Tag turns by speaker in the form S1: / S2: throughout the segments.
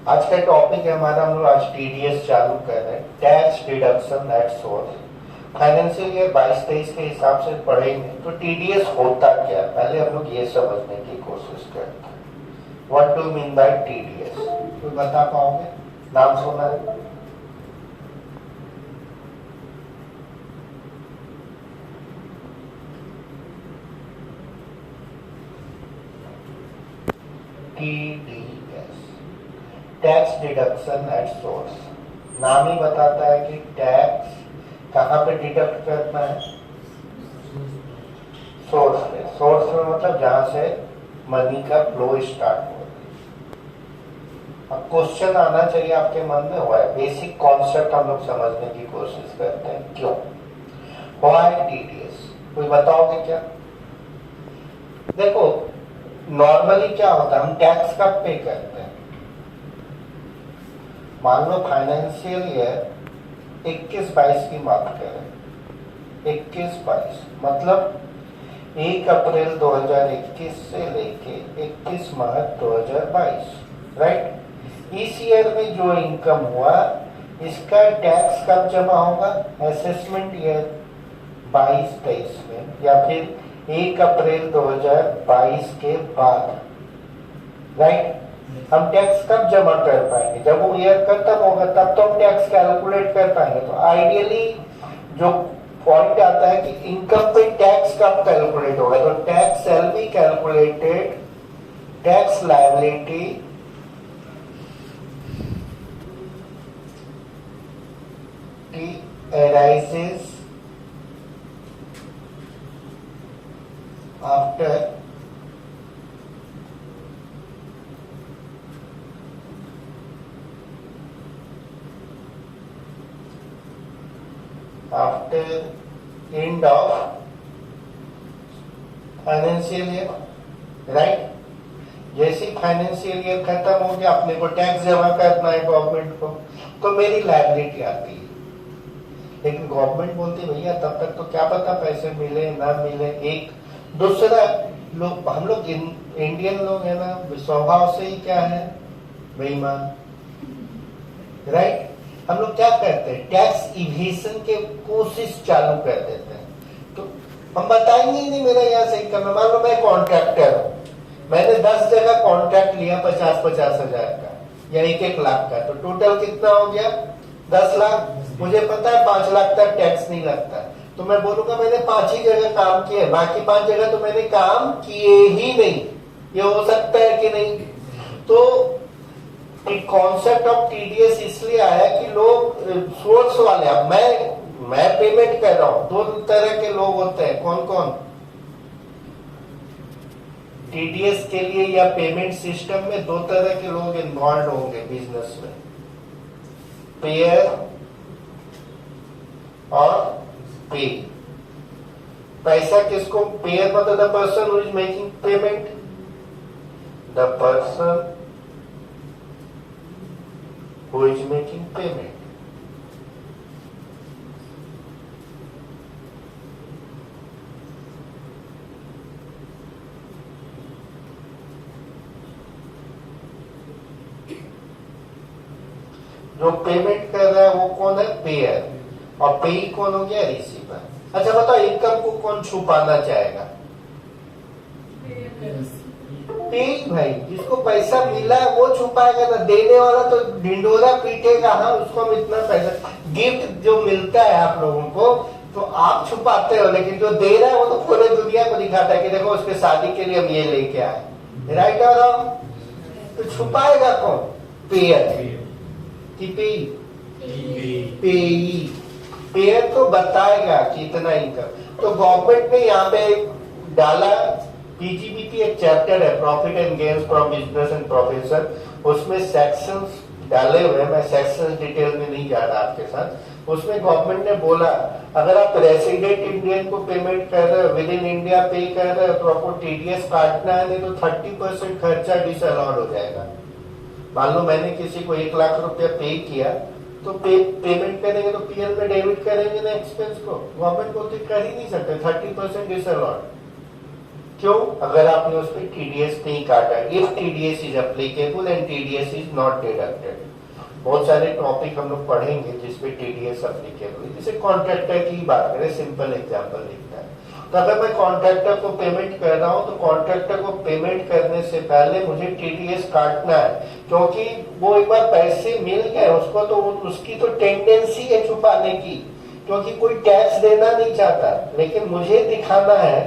S1: आज का टॉपिक है हमारा, हम लोग आज टीडीएस चालू कर रहे हैं, tax deduction at source. Financial year 22-23 के हिसाब से पढ़ेंगे तो टीडीएस होता क्या, पहले हम लोग ये समझने की कोशिश करते हैं। What do mean by TDS, कोई बता पाओगे? नाम सुना है? TDS, tax deduction at source. नाम ही बताता है कि टैक्स कहाँ पे डिडक्ट करना है, सोर्स पे। सोर्स में मतलब जहां से मनी का फ्लो स्टार्ट हो। अब क्वेश्चन आना चाहिए आपके मन में, हुआ है बेसिक कॉन्सेप्ट हम लोग समझने की कोशिश करते हैं। क्यों हुआ है टीडीएस, कोई बताओगे क्या? देखो नॉर्मली क्या होता है, हम टैक्स कब पे करते हैं? मान लो फाइनेंशियल ईयर 21-22 की बात करें, 21-22 मतलब 1 अप्रैल 2021 से लेके 21 मार्च 2022, राइट? इस ईयर में जो इनकम हुआ इसका टैक्स कब जमा होगा? असेसमेंट ईयर 22-23 में, या फिर 1 अप्रैल 2022 के बाद, राइट? हम टैक्स कब जमा कर पाएंगे? जब वो ईयर खत्म होगा तब तो हम टैक्स कैलकुलेट कर पाएंगे। तो आइडियली जो पॉइंट आता है कि इनकम पे टैक्स कब कैलकुलेट होगा, तो tax shall be calculated, tax liability arises after end of financial year, right? जैसे फाइनेंशियल ईयर खत्म हो गया, अपने को टैक्स जमा करना है गवर्नमेंट को, तो मेरी लायबिलिटी आती है। लेकिन गवर्नमेंट बोलती भैया तब तक तो क्या पता पैसे मिले ना मिले। एक दूसरा लोग, हम लोग इंडियन लोग है ना, स्वभाव से ही क्या है, बेईमान, राइट? हम लोग क्या करते हैं, टैक्स इवेशन के कोशिश चालू कर देते हैं। तो हम बताएंगे ही नहीं मेरा यहाँ से इनकम है। मान लो मैं कॉन्ट्रैक्टर हूँ, मैंने 10 जगह कॉन्ट्रैक्ट लिया 50-50 हजार का या 1-1 लाख का, तो टोटल कितना हो गया? 10 लाख। मुझे पता है 5 लाख तक टैक्स नहीं लगता, तो मैं बोलूंगा मैंने 5 ही जगह काम किए, बाकी 5 जगह तो मैंने काम किए ही नहीं। ये हो सकता है कि नहीं? तो एक कॉन्सेप्ट ऑफ टीडीएस इसलिए आया कि लोग सोर्स वाले, अब मैं पेमेंट कर रहा हूं, 2 तरह के लोग होते हैं। कौन कौन? टीडीएस के लिए या पेमेंट सिस्टम में 2 तरह के लोग इन्वॉल्व होंगे बिजनेस में, पेयर और पे। पैसा किसको? पेयर मतलब the person who is making payment, the person who is making payment. जो पेमेंट कर रहा है वो कौन है? पेयर। और पेई कौन हो गया? रिसीवर। अच्छा बताओ, इनकम को कौन छुपाना चाहेगा? पेई भाई, जिसको पैसा मिला है वो छुपाएगा ना, देने वाला तो ढिंडोरा पीटेगा। हाँ, उसको हम इतना पैसा, गिफ्ट जो मिलता है आप लोगों को तो आप छुपाते हो, लेकिन जो दे रहा है वो तो पूरे दुनिया को दिखाता है कि देखो उसके शादी के लिए हम ये लेके आए, राइट और रॉन्ग? तो छुपाएगा कौन? पेयर कि पेई? पेई। पेयर तो बताएगा कि इतना इनकम। तो गवर्नमेंट ने यहाँ पे डाला, पीजीबीपी एक चैप्टर है, profit and gains from business and profession, उसमें सेक्शंस डाले हुए हैं। मैं सेक्शंस डिटेल में नहीं जा रहा आपके साथ। उसमें गवर्नमेंट ने बोला अगर आप रेसिडेंट इंडियन को पेमेंट कर रहे हो, विद इन इंडिया पे कर रहे हो, तो आपको टीडीएस काटना है, नहीं तो 30% खर्चा डिसअलाउड हो जाएगा। मान लो मैंने किसी को 1 लाख रुपया पे किया, तो पेमेंट करेंगे तो पीएल में डेबिट करेंगे ना एक्सपेंस को। गवर्नमेंट बोलती कर ही नहीं सकते, 30% डिसअलाउड। क्यों? अगर आपने उस पर टीडीएस नहीं काटा, if TDS is applicable and TDS is not deducted. बहुत सारे टॉपिक हम लोग पढ़ेंगे जिसपे टीडीएस एप्लीकेबल है। जैसे कॉन्ट्रैक्टर की बात करें, सिंपल एग्जांपल लिखता है, तो अगर मैं कॉन्ट्रैक्टर को पेमेंट कर रहा हूं तो कॉन्ट्रैक्टर को पेमेंट करने से पहले मुझे टीडीएस काटना है, क्योंकि वो एक बार पैसे मिल गए उसको तो उसकी तो टेंडेंसी है छुपाने की, क्योंकि कोई टैक्स देना नहीं चाहता, लेकिन मुझे दिखाना है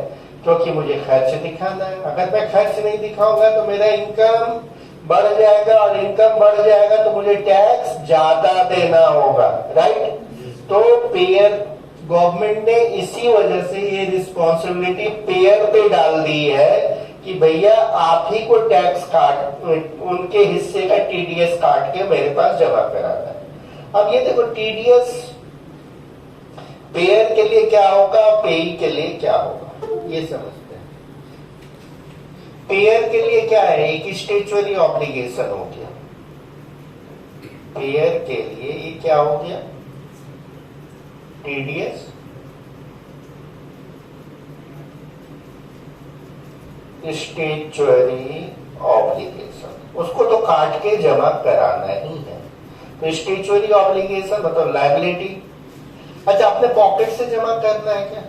S1: क्योंकि मुझे खर्च दिखाना है। अगर मैं खर्च नहीं दिखाऊंगा तो मेरा इनकम बढ़ जाएगा, और इनकम बढ़ जाएगा तो मुझे टैक्स ज्यादा देना होगा, राइट? तो पेयर, गवर्नमेंट ने इसी वजह से ये रिस्पॉन्सिबिलिटी पेयर पे डाल दी है कि भैया आप ही को टैक्स काट, उनके हिस्से का टीडीएस काट के मेरे पास जमा कराना है। अब ये देखो, टीडीएस पेयर के लिए क्या होगा, पेई के लिए क्या होगा, ये समझते हैं। पेयर के लिए क्या है, एक स्टेचुअरी ऑब्लिगेशन हो गया। पेयर के लिए ये क्या हो गया, टीडीएस स्टेचुअरी ऑब्लिगेशन, उसको तो काट के जमा कराना ही है। तो स्टेचुअरी ऑब्लिगेशन मतलब लायबिलिटी। अच्छा, अपने पॉकेट से जमा करना है क्या?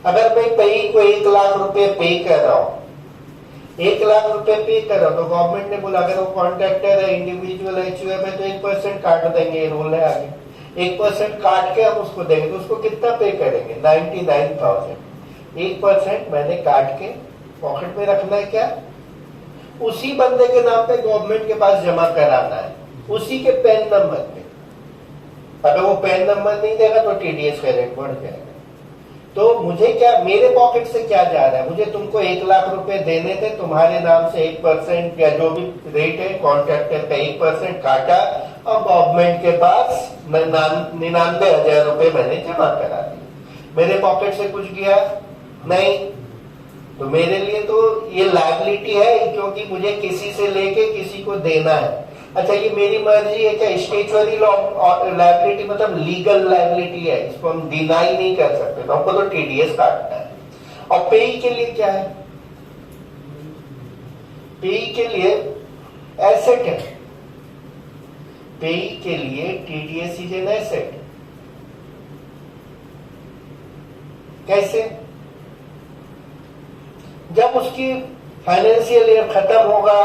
S1: अगर मैं पेई को 1 लाख रुपए पे कर रहा हूं, 1 लाख रुपए पे कर रहा हूं, तो गवर्नमेंट ने बोला अगर वो कॉन्ट्रैक्टर है, इंडिविजुअल एचयूएफ है तो 1% काट देंगे, रूल है आगे। 1% काट के हम उसको देंगे तो उसको कितना पे करेंगे, 99,000। 1% मैंने काट के पॉकेट में रखना है क्या? उसी बंदे के नाम पे गवर्नमेंट के पास जमा कराना है, उसी के पैन नंबर पे। अगर वो पैन नंबर नहीं देगा तो टीडीएस का रेट बढ़ जाएगा। तो मुझे क्या, मेरे पॉकेट से क्या जा रहा है, मुझे तुमको 1 लाख रुपए देने थे, तुम्हारे नाम से 1% या जो भी रेट है कॉन्ट्रैक्टर का 1% काटा, और गवर्नमेंट के पास 99,000 रुपए मैंने जमा करा दिए। मेरे पॉकेट से कुछ गया नहीं, तो मेरे लिए तो ये लायबिलिटी है, क्योंकि मुझे किसी से लेके किसी को देना है। अच्छा, ये मेरी मर्जी है क्या? स्टेचुअरी लायबिलिटी मतलब लीगल लायबिलिटी है, इसको हम डिनाई नहीं कर सकते, तो हमको तो टीडीएस काटना है। और पेई के लिए क्या है? पेई के लिए एसेट है। पेई के लिए टीडीएस इज एन एसेट। कैसे? जब उसकी फाइनेंशियल ईयर खत्म होगा,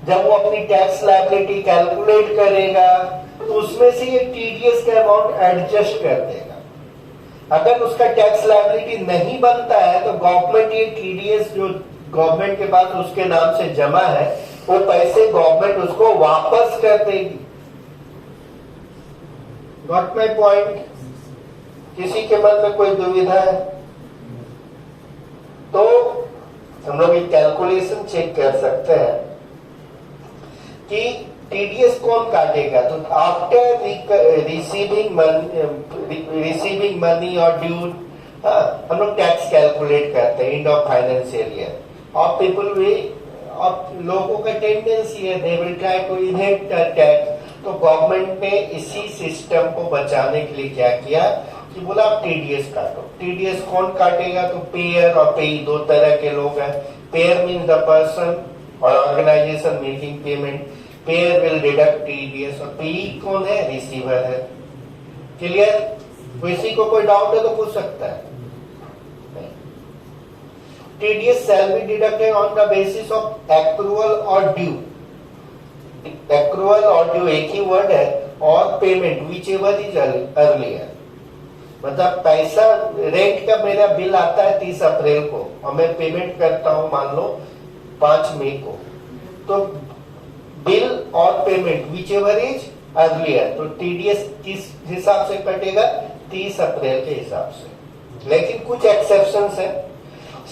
S1: जब वो अपनी टैक्स लायबिलिटी कैलकुलेट करेगा, तो उसमें से ये टीडीएस का अमाउंट एडजस्ट कर देगा। अगर उसका टैक्स लायबिलिटी नहीं बनता है तो गवर्नमेंट ये टीडीएस जो गवर्नमेंट के पास उसके नाम से जमा है, वो पैसे गवर्नमेंट उसको वापस कर देगी। Got my point? किसी के मन में कोई दुविधा है? तो हम लोग एक कैलकुलेशन चेक कर सकते हैं कि टीडीएस कौन काटेगा। तो आफ्टर रिसीविंग मनी और ड्यू, हम लोग टैक्स कैलकुलेट करते हैं एंड ऑफ फाइनेंशियल ईयर। और पीपल वे, अब लोगों का टेंडेंसी है they will try to inherit tax. तो गवर्नमेंट ने इसी सिस्टम को बचाने के लिए क्या किया कि बोला आप टीडीएस काटो। टीडीएस कौन काटेगा? तो पेयर और पेई दो तरह के लोग हैं। पेयर मीन्स द पर्सन और organization making payment. Payer will deduct TDS. और पेई कौन है? रिसीवर है। क्लियर? किसी को कोई डाउट है तो पूछ सकता है। TDS shall be deducted on the basis of accrual और ड्यू। एक्रूअल और ड्यू एक ही वर्ड है, और payment which ever is earlier. मतलब पैसा, रेंट का मेरा बिल आता है 30 अप्रैल को और मैं पेमेंट करता हूं मान लो 5 मई को, तो बिल और payment which ever is earlier, तो टीडीएस किस हिसाब से कटेगा? 30 अप्रैल के हिसाब से। लेकिन कुछ एक्सेप्शंस है,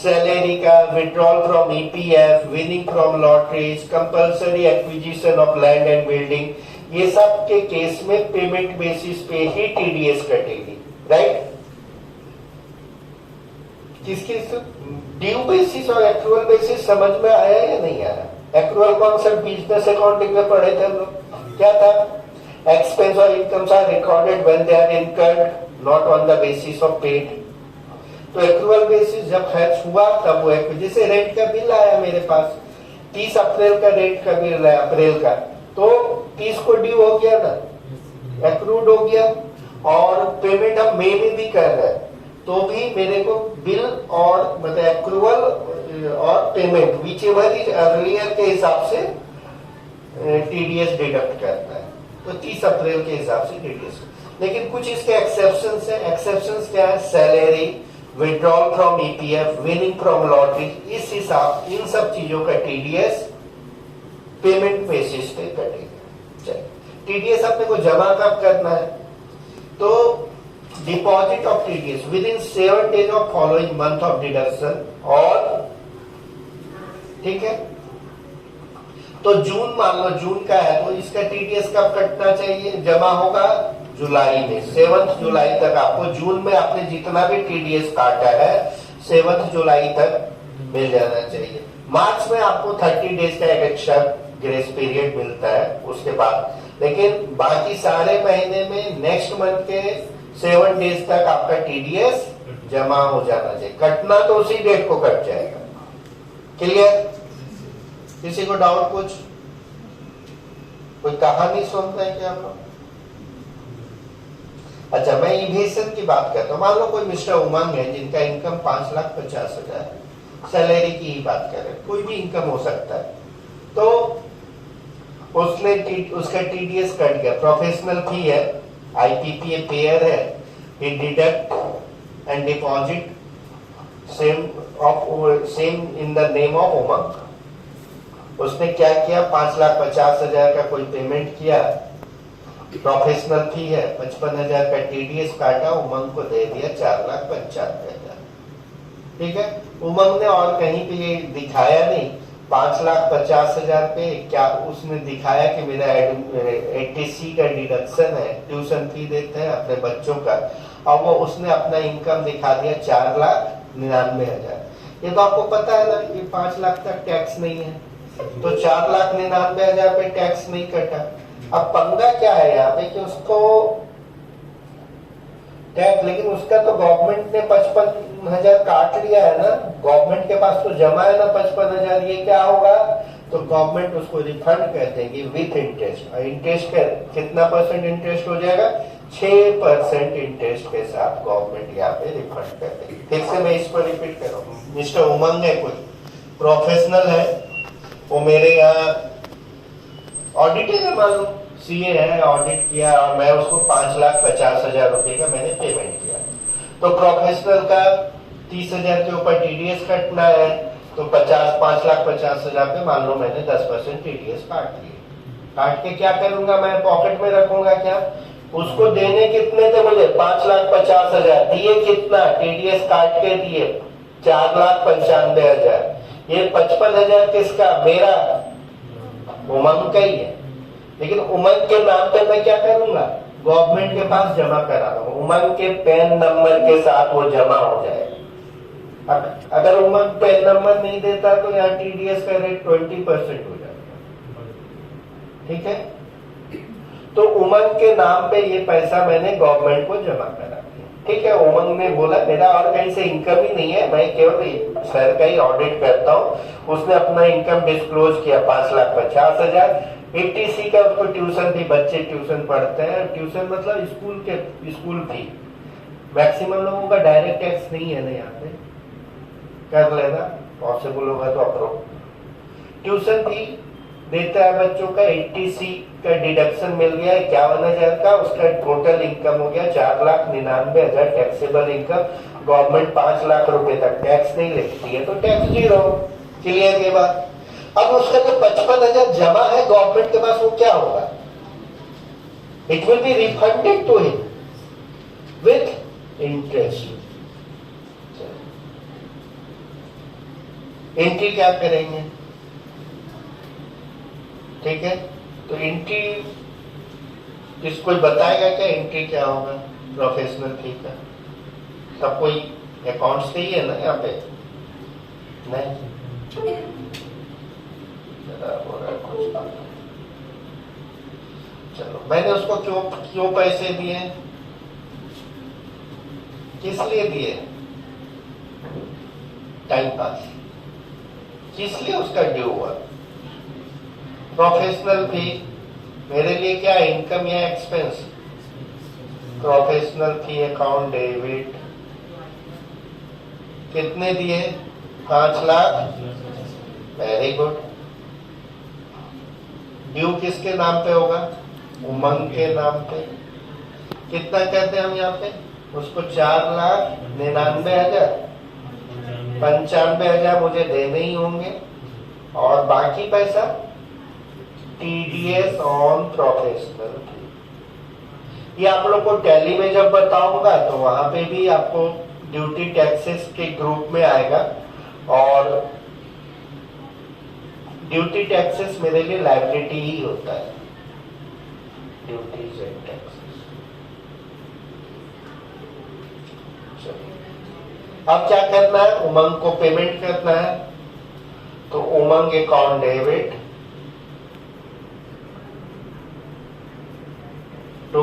S1: सैलरी का, withdrawal from EPF, winning from lotteries, compulsory acquisition of land and building, ये सब के केस में पेमेंट बेसिस पे ही टीडीएस कटेगी, राइट? किसकी ड्यू बेसिस और एक्रूअल बेसिस समझ में आया या नहीं आया? एक्रूअल कॉन्सेप्ट बिजनेस अकाउंटिंग में पढ़े थे हम लोग। क्या था? Expense or incomes are recorded when they are incurred, not on the basis of paid. तो एक्रूअल बेसिस जब खर्च हुआ तब वो एक, जैसे रेंट का बिल आया मेरे पास 30 अप्रैल का रेंट का बिल है अप्रैल का, तो 30 को ड्यू हो गया ना, एक्रूड हो गया, और पेमेंट हम मई में भी कर रहे हैं तो भी मेरे को बिल और मतलब एक्रूअल और payment which ever is earlier के हिसाब से टीडीएस डिडक्ट करता है, तो 30 अप्रैल के हिसाब से टीडीएस। लेकिन कुछ इसके एक्सेप्शंस हैं। एक्सेप्शंस क्या है? Salary, withdrawal from EPF, winning from lottery, इस हिसाब इन सब चीजों का टीडीएस पेमेंट बेसिस पे कटेगा। चलिए, टीडीएस अपने को जमा कब करना है? तो deposit of TDS with in 7 days of following month of deduction, और ठीक है, तो जून मान लो जून का है तो इसका टीडीएस कब कटना चाहिए? जमा होगा जुलाई में, 7 जुलाई तक आपको, जून में आपने जितना भी टीडीएस काटा है 7 जुलाई तक मिल जाना चाहिए। मार्च में आपको 30 days का एक एक्स्ट्रा ग्रेस पीरियड मिलता है उसके बाद, लेकिन बाकी सारे महीने में नेक्स्ट मंथ के 7 days तक आपका टीडीएस जमा हो जाना चाहिए। कटना तो उसी डेट को कट जाएगा। क्लियर? किसी को डाउट? कुछ कोई कहानी सुनता है क्या आप लोग? अच्छा, मैं इन्वेस्टमेंट की बात करता हूँ। मान लो कोई मिस्टर उमंग है जिनका इनकम 5,50,000 सैलरी की ही बात करें, कोई भी इनकम हो सकता है, तो उसने उसका टीडीएस कट गया, प्रोफेशनल फी है, आईपीपीए पेयर है, he deduct and deposit same in the name of उमंग। उसने क्या किया? 5,50,000 का कोई पेमेंट किया, प्रोफेशनल फी है, 55,000 का टीडीएस काटा, उमंग को दे दिया 4,95,000। ठीक है, उमंग ने और कहीं पे ये दिखाया नहीं 5,50,000 पे, क्या उसने दिखाया कि मेरा एटीसी का डिडक्शन है, ट्यूशन फी देते हैं अपने बच्चों का, और वो उसने अपना इनकम दिखा दिया 4,99,000। ये तो आपको पता है ना कि 5 लाख तक टैक्स नहीं है, तो 4,99,000 पे टैक्स नहीं कटा। अब पंगा क्या है यहाँ पे कि उसको टैक्स, लेकिन उसका तो गवर्नमेंट ने 55,000 काट लिया है ना, गवर्नमेंट के पास तो जमा है ना 55,000, ये क्या होगा? तो गवर्नमेंट उसको रिफंड कर देगी विथ इंटरेस्ट। इंटरेस्ट का कितना परसेंट इंटरेस्ट हो जाएगा? 6% इंटरेस्ट के साथ गवर्नमेंट यहाँ पे रिफंड कर देगी। फिर से मैं इस पर रिपीट कर रहा हूँ। मिस्टर उमंग है, कोई प्रोफेशनल है, वो मेरे यहाँ ऑडिटर है, मान लो सीए है, ऑडिट किया, और मैं उसको 5,50,000 रुपए का मैंने पेमेंट किया, तो प्रोफेशनल का 30,000 के ऊपर टीडीएस कटना है, तो 5,50,000 पे मान लो मैंने 10% टीडीएस काट लिए। काट के क्या करूंगा? मैं पॉकेट में रखूंगा क्या? उसको देने कितने थे मुझे? 5,50,000। दिए कितना? टीडीएस काट के दिए 4,95,000। ये 55,000 किसका? मेरा, उमंग का ही है, लेकिन उमंग के नाम पे मैं क्या करूंगा? गवर्नमेंट के पास जमा करा रहा हूं, उमंग के पैन नंबर के साथ वो जमा हो जाएगा। अगर उमंग पैन नंबर नहीं देता तो यहाँ टीडीएस का रेट 20% हो जाएगा। ठीक है, तो उमंग के नाम पे ये पैसा मैंने गवर्नमेंट को जमा करा दिया। ठीक है, उमंग ने बोला मेरा और कहीं से इनकम ही नहीं है, मैं केवल सर का ही ऑडिट करता हूँ। उसने अपना इनकम डिस्क्लोज किया 5,50,000। एटीसी का उसको ट्यूशन थी, बच्चे ट्यूशन पढ़ते हैं, ट्यूशन मतलब स्कूल फी। मैक्सिमम लोगों का डायरेक्ट टैक्स नहीं है ना, यहाँ पे कर लेना, पॉसिबल होगा तो अप्रूव। ट्यूशन फी देता है बच्चों का, एटीसी का डिडक्शन मिल गया 51,000 का, उसका टोटल इनकम हो गया 4,99,000 टैक्सेबल इनकम। गवर्नमेंट 5 लाख रुपए तक टैक्स नहीं लेती है, तो टैक्स 0। क्लियर ये बात? अब उसका जो 55,000 जमा है गवर्नमेंट के पास, वो क्या होगा? It will be refunded to him with interest. Entry क्या करेंगे? ठीक है, तो एंट्री कोई बताएगा क्या एंट्री क्या होगा प्रोफेशनल फी का? सब कोई अकाउंट्स से ही है ना यहाँ पे? नहीं, चलो, मैंने उसको क्यों पैसे दिए, किस लिए दिए? टाइम पास, इसलिए उसका ड्यू हुआ। प्रोफेशनल फी मेरे लिए क्या है, इनकम या एक्सपेंस? प्रोफेशनल फी अकाउंट डेबिट, कितने दिए? 5 लाख। Very good. ड्यू किसके नाम पे होगा? उमंग के नाम पे। कितना कहते हैं हम यहाँ पे उसको? 4,99,000। 95,000 मुझे देने ही होंगे, और बाकी पैसा टीडीएस ऑन प्रोफेशनल। ये आप लोग को टैली में जब बताऊंगा तो वहां पे भी आपको ड्यूटी टैक्सेस के ग्रुप में आएगा, और ड्यूटी टैक्सेस मेरे लिए लायबिलिटी ही होता है, ड्यूटीज एंड टैक्सेस। अब क्या करना है? उमंग को पेमेंट करना है, तो Umang account debit to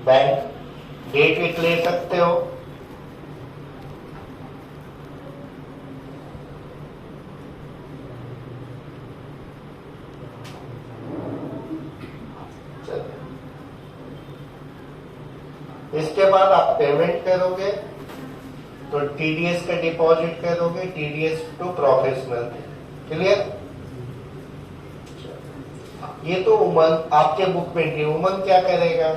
S1: bank. डेट विट ले सकते हो, इसके बाद आप पेमेंट करोगे तो टीडीएस का डिपॉजिट करोगे, टीडीएस टू प्रोफेशनल। क्लियर? ये तो उमंग आपके बुक में थी। उमंग क्या करेगा?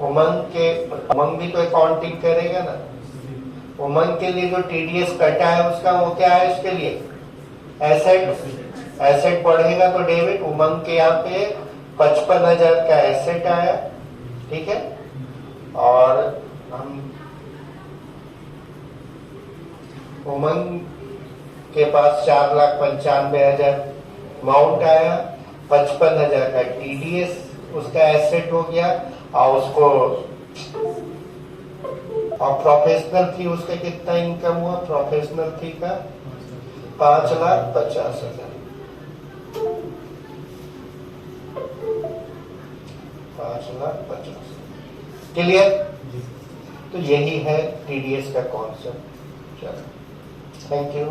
S1: उमंग भी तो अकाउंटिंग करेगा ना। उमंग के लिए जो टीडीएस कटा है उसका वो क्या है? उसके लिए एसेट। एसेट बढ़ेगा तो डेबिट। उमंग के यहाँ पे 55,000 का एसेट आया, ठीक है, और हम उमंग के पास 4,95,000 अमाउंट आया, 55,000 का टीडीएस उसका एसेट हो गया, और उसको और प्रोफेशनल थी उसका कितना इनकम हुआ? प्रोफेशनल थी का 5,50,000। 5,50,000। क्लियर? तो यही है टीडीएस का कॉन्सेप्ट। चलो, थैंक यू।